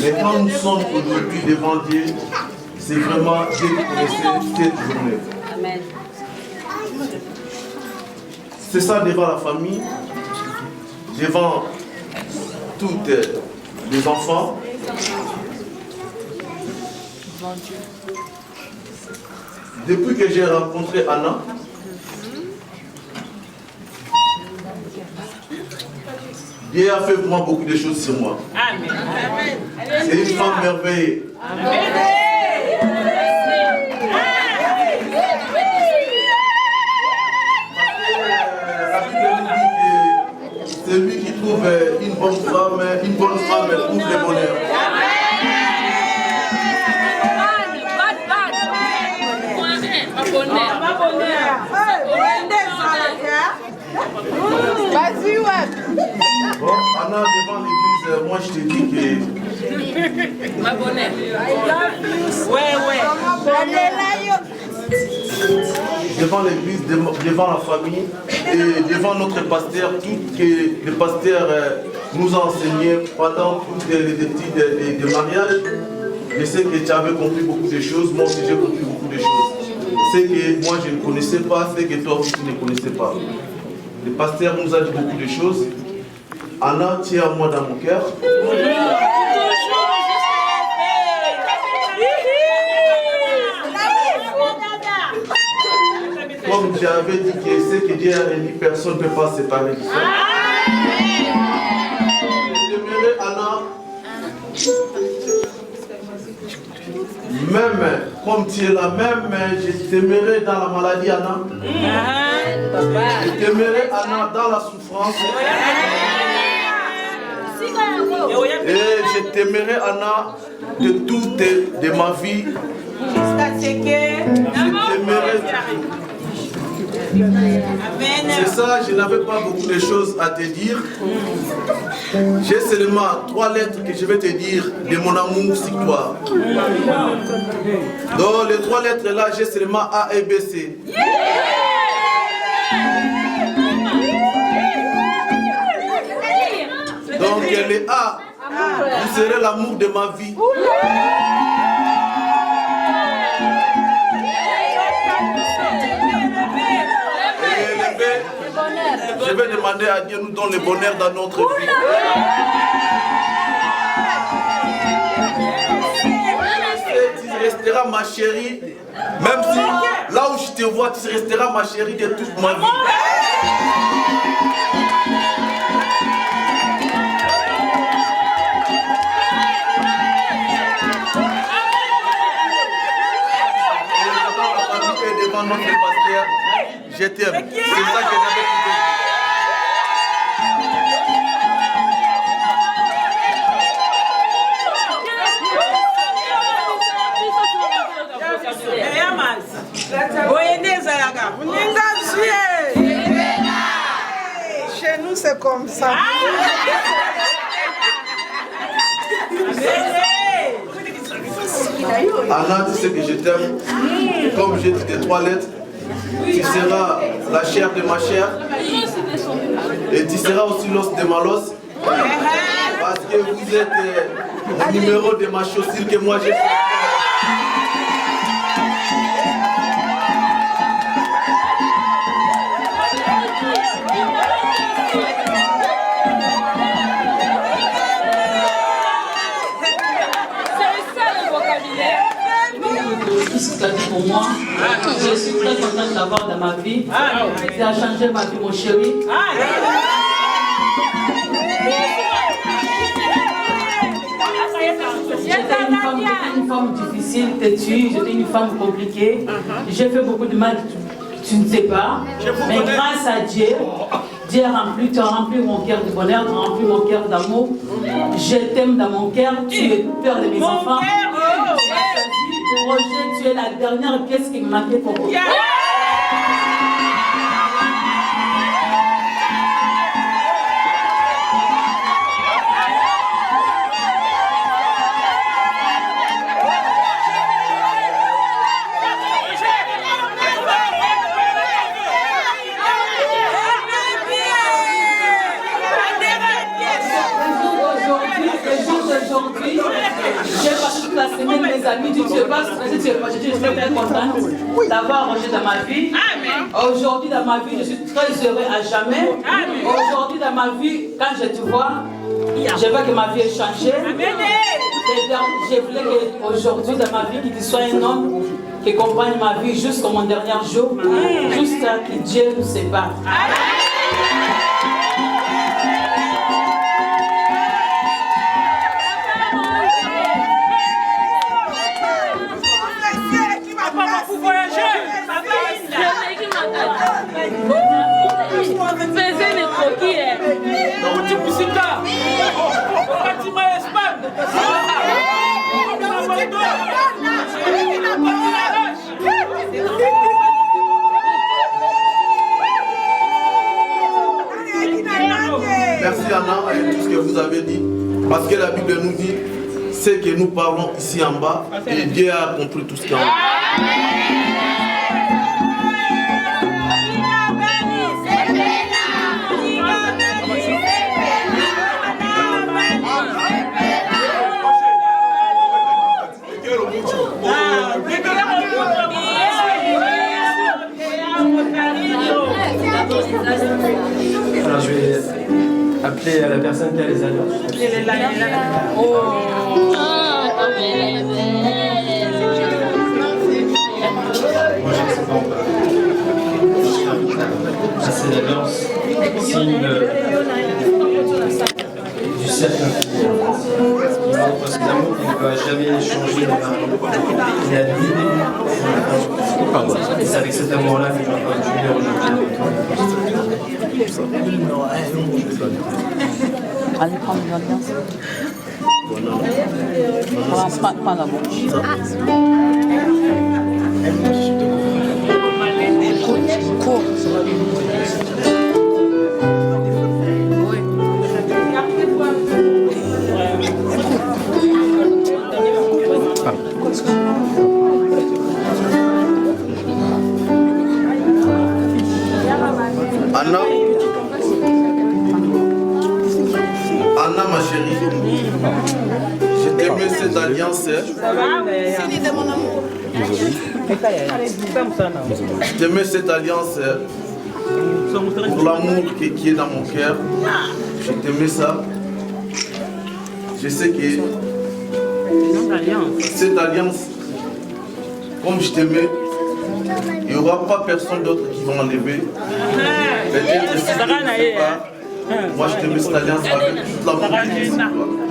Mais quand nous sommes aujourd'hui devant Dieu, c'est vraiment Dieu qui connaissait cette journée. Amen. C'est ça devant la famille, devant toutes les enfants. Depuis que j'ai rencontré Anna, Dieu a fait vraiment beaucoup de choses sur moi. C'est une femme merveilleuse. Celui qui trouve une bonne femme trouve le bonheur. Bon, Anna, devant l'église, moi je te dis que... Ma bonheur. Devant l'église, devant la famille et devant notre pasteur, tout que le pasteur nous a enseigné pendant toutes les études de mariage. Je sais que tu avais compris beaucoup de choses, moi aussi j'ai compris beaucoup de choses. C'est que moi je ne connaissais pas, c'est que toi aussi tu ne connaissais pas. Le pasteur nous a dit beaucoup de choses. Anna, tu es à moi dans mon cœur. Comme j'avais dit que ce que Dieu a réuni, personne ne peut pas se séparer de ça. J'aimerais Anna, même comme tu es là, même je t'aimerais dans la maladie Anna. Je t'aimerais Anna dans la souffrance. Et je t'aimerais Anna de toute de ma vie. Je t'aimerais. C'est ça, je n'avais pas beaucoup de choses à te dire. J'ai seulement 3 lettres que je vais te dire de mon amour sur toi. Donc les 3 lettres là, j'ai seulement A et B, C. Donc les A, vous serez l'amour de ma vie. Je vais demander à Dieu nous donne le bonheur dans notre vie. Tu resteras ma chérie, même si là où je te vois, tu resteras ma chérie de toute ma vie. Et devant notre pasteur, je t'aime. C'est ça que j'avais dit. Chez nous, c'est comme ça. Anna, tu sais que je t'aime. Comme j'ai dit tes 3 lettres, tu seras la chair de ma chair. Et tu seras aussi l'os de ma l'os. Parce que vous êtes le numéro de ma chaussure que moi j'ai fait. Pour moi, je suis très contente d'avoir dans ma vie. Ça a changé ma vie, mon chéri. J'étais une femme difficile, têtue, j'étais une femme compliquée. J'ai fait beaucoup de mal, tu ne sais pas. Mais grâce à Dieu, Dieu tu as rempli mon cœur de bonheur, tu as rempli mon cœur d'amour. Je t'aime dans mon cœur, tu es le père de mes enfants. Roger, tu es la dernière pièce qui me manquait pour moi. Le jour d'aujourd'hui, amis, tu ne pas stressé, je suis très contente d'avoir Roger dans ma vie. Aujourd'hui dans ma vie, je suis très heureux à jamais. Aujourd'hui dans ma vie, quand je te vois, je veux que ma vie ait changé. Je voulais qu'aujourd'hui dans ma vie, qu'il te soit un homme qui accompagne ma vie jusqu'à mon dernier jour, jusqu'à que Dieu nous sépare. Faisez les croquis. Merci Anna et tout ce que vous avez dit. Parce que la Bible nous dit, c'est que nous parlons ici en bas et Dieu a compris tout ce qu'il y a en bas. Alors je vais appeler la personne qui a les allocs. C'est l'alliance, signe du cercle infini. Il montre cet amour qui ne va jamais changer de mari. Il a l'idée. Et c'est avec cet amour-là que je vais continuer aujourd'hui avec toi. Allez prendre une ambiance. Balance pas la bouche. Cours. Anna, ma chérie, je t'aimais cette alliance. Je t'aimais cette alliance pour l'amour qui est dans mon cœur. Je t'aimais ça. Je sais que cette alliance, comme je t'aimais, il n'y aura pas personne d'autre qui va enlever. Peut-être que si tu ne sais pas, moi je t'aimais cette alliance avec toute l'amour qui est ici.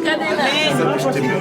C'est ça que je t'aimais.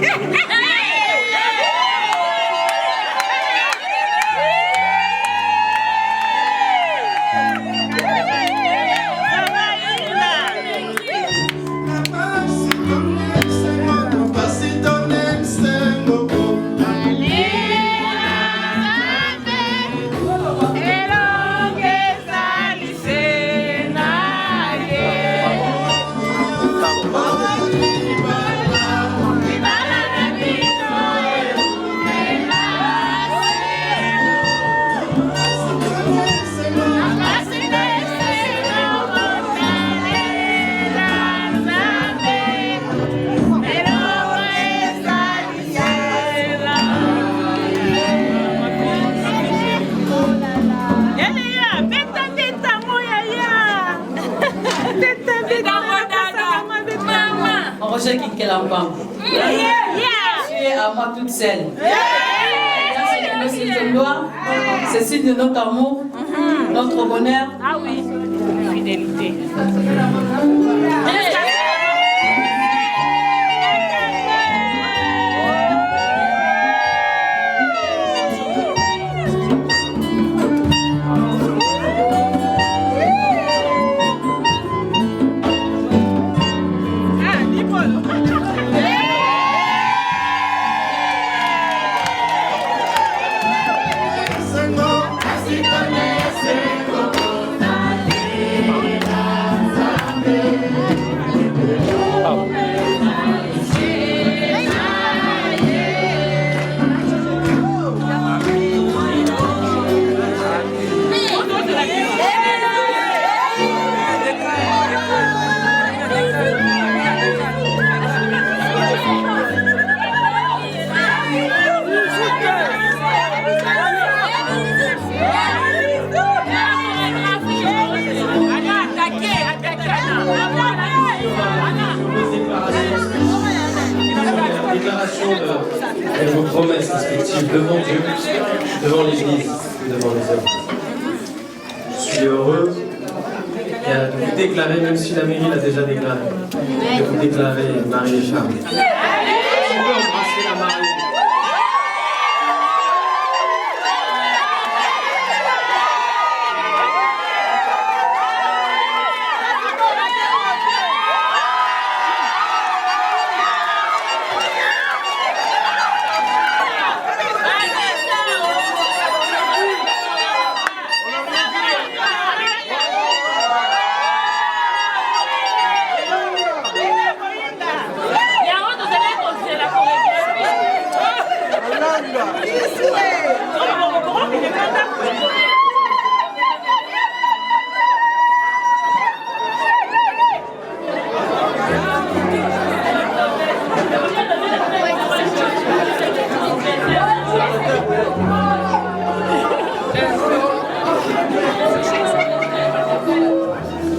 Roger Kinkelambam. Tu es à moi toute seule. C'est signe de notre amour, notre bonheur. Ah oui, fidélité. l'expression de vos promesses respectives devant Dieu, devant l'Église, devant les hommes. Je suis heureux de vous déclarer, même si la mairie l'a déjà déclaré, de vous déclarer marié et femme. Je peux embrasser la mariée.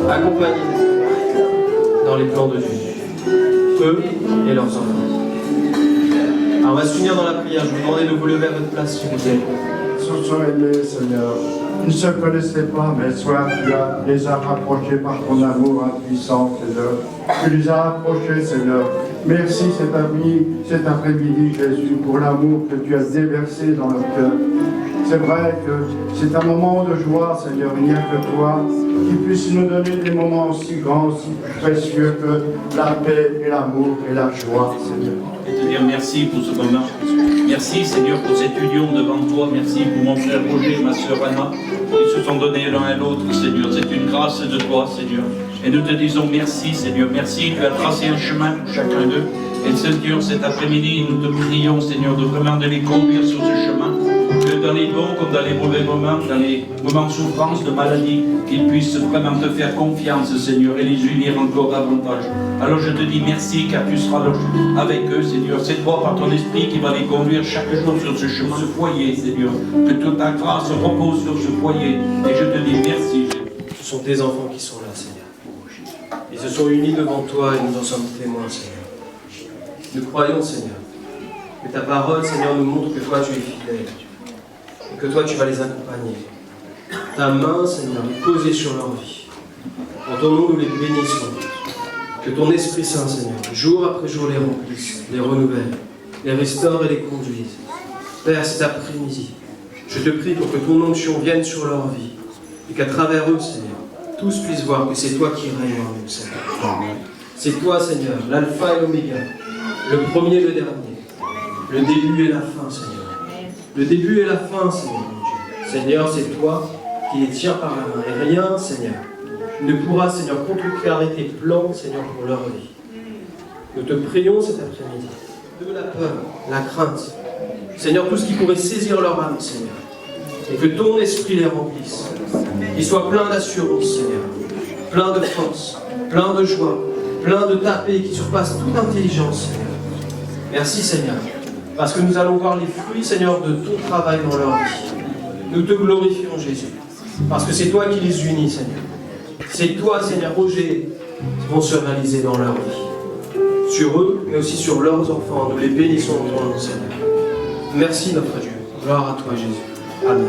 Accompagnés dans les plans de Dieu, eux et leurs enfants. Alors on va se unir dans la prière. Je vous demande de vous lever à votre place, s'il vous plaît. Ce sont aimés, Seigneur. Ils ne se connaissaient pas, mais toi, tu les as rapprochés par ton amour impuissant, Seigneur. Tu les as rapprochés, Seigneur. Merci cet après-midi, Jésus, pour l'amour que tu as déversé dans leur cœur. C'est vrai que c'est un moment de joie, Seigneur. Il n'y a que toi qui puisse nous donner des moments aussi grands, aussi précieux que la paix et l'amour et la joie, Seigneur. Et te dire merci pour ce moment. Merci, Seigneur, pour cette union devant toi. Merci pour mon frère Roger et ma sœur Anna. Ils se sont donnés l'un à l'autre, Seigneur. C'est une grâce de toi, Seigneur. Et nous te disons merci, Seigneur. Merci, tu as tracé un chemin pour chacun d'eux. Et Seigneur, cet après-midi, nous te prions, Seigneur, de vraiment de les conduire sur ce chemin. Que dans les bons comme dans les mauvais moments, dans les moments de souffrance, de maladie, qu'ils puissent vraiment te faire confiance, Seigneur, et les unir encore davantage. Alors je te dis merci, car tu seras avec eux, Seigneur. C'est toi, par ton esprit, qui va les conduire chaque jour sur ce chemin, ce foyer, Seigneur. Que toute ta grâce repose sur ce foyer. Et je te dis merci. Ce sont tes enfants qui sont là, Seigneur. Ils se sont unis devant toi et nous en sommes témoins, Seigneur. Nous croyons, Seigneur, que ta parole, Seigneur, nous montre que toi, tu es fidèle. Et que toi, tu vas les accompagner. Ta main, Seigneur, est posée sur leur vie. En ton nom, nous les bénissons. Que ton Esprit Saint, Seigneur, jour après jour les remplisse, les renouvelle, les restaure et les conduise. Père, cet après-midi, je te prie pour que ton onction vienne sur leur vie et qu'à travers eux, Seigneur, tous puissent voir que c'est toi qui règnes en nous, Seigneur. C'est toi, Seigneur, l'alpha et l'oméga, le premier et le dernier, le début et la fin, Seigneur. Le début et la fin, Seigneur, mon Dieu. Seigneur, c'est toi qui les tiens par la main. Et rien, Seigneur, ne pourra, Seigneur, contrecarrer tes plans, Seigneur, pour leur vie. Nous te prions cet après-midi de la peur, la crainte. Seigneur, tout ce qui pourrait saisir leur âme, Seigneur. Et que ton esprit les remplisse. Qu'ils soient pleins d'assurance, Seigneur. Pleins de force, pleins de joie, pleins de ta paix qui surpasse toute intelligence, Seigneur. Merci, Seigneur. Parce que nous allons voir les fruits, Seigneur, de ton travail dans leur vie. Nous te glorifions, Jésus. Parce que c'est toi qui les unis, Seigneur. C'est toi, Seigneur, Roger, qui vont se réaliser dans leur vie. Sur eux, mais aussi sur leurs enfants. Nous les bénissons en ton nom, Seigneur. Merci, notre Dieu. Gloire à toi, Jésus. Amen.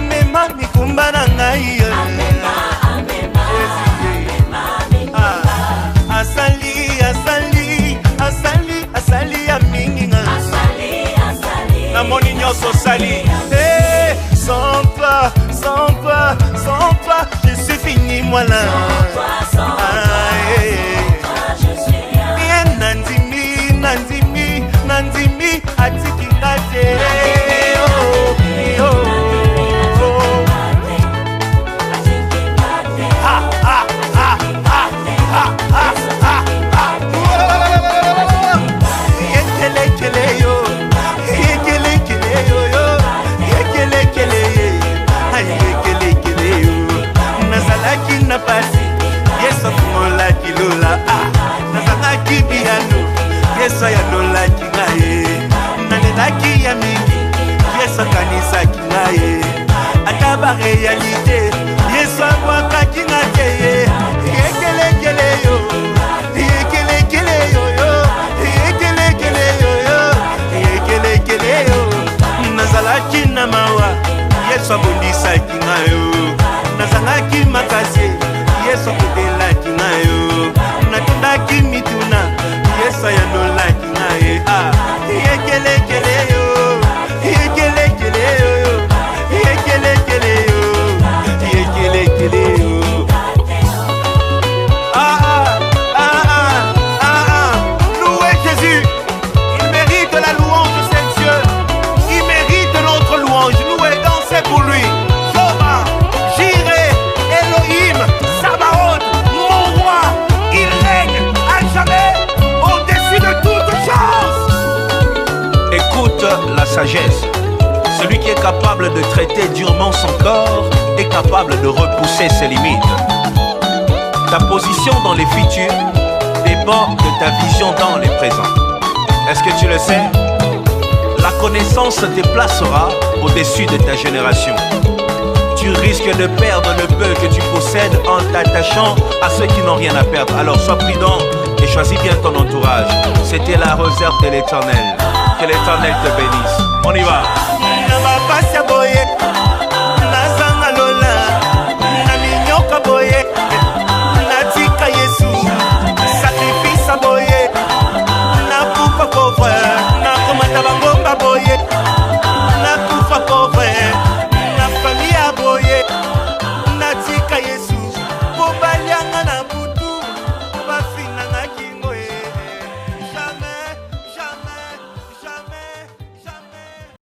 amema mikumba na ngai asali ya mingi nga namoni nyonso osali sans toi je suis fini voilà nandimi atikinga te nazalaki na pasi yeso kumolaki lola nazalaki biano yeso yanolaki ngaye nalelaki ya mingi yeso akanisaki ngaye ata barealite yeso abwakaki nga te yekelekele yo yekelekele yoyo yekelekele yoyo yekelekele yo nazalaki na mawa yeso abondisaki ngayo nazalaki makasi yeso akotelaki ngayo natondaki mituna yeso yanolaki ngaye yekelekele yo yekelekele yo yekelekele yo yekelekele yo louez Jésus, il mérite la louange de ses dieux, il mérite notre louange, louez, dansez pour lui. Écoute la sagesse. Celui qui est capable de traiter durement son corps est capable de repousser ses limites. Ta position dans les futurs dépend de ta vision dans les présents. Est-ce que tu le sais? La connaissance te placera au-dessus de ta génération. Tu risques de perdre le peu que tu possèdes en t'attachant à ceux qui n'ont rien à perdre. Alors sois prudent et choisis bien ton entourage. C'était la réserve de l'Éternel. Que l'Éternel te bénisse. On y va.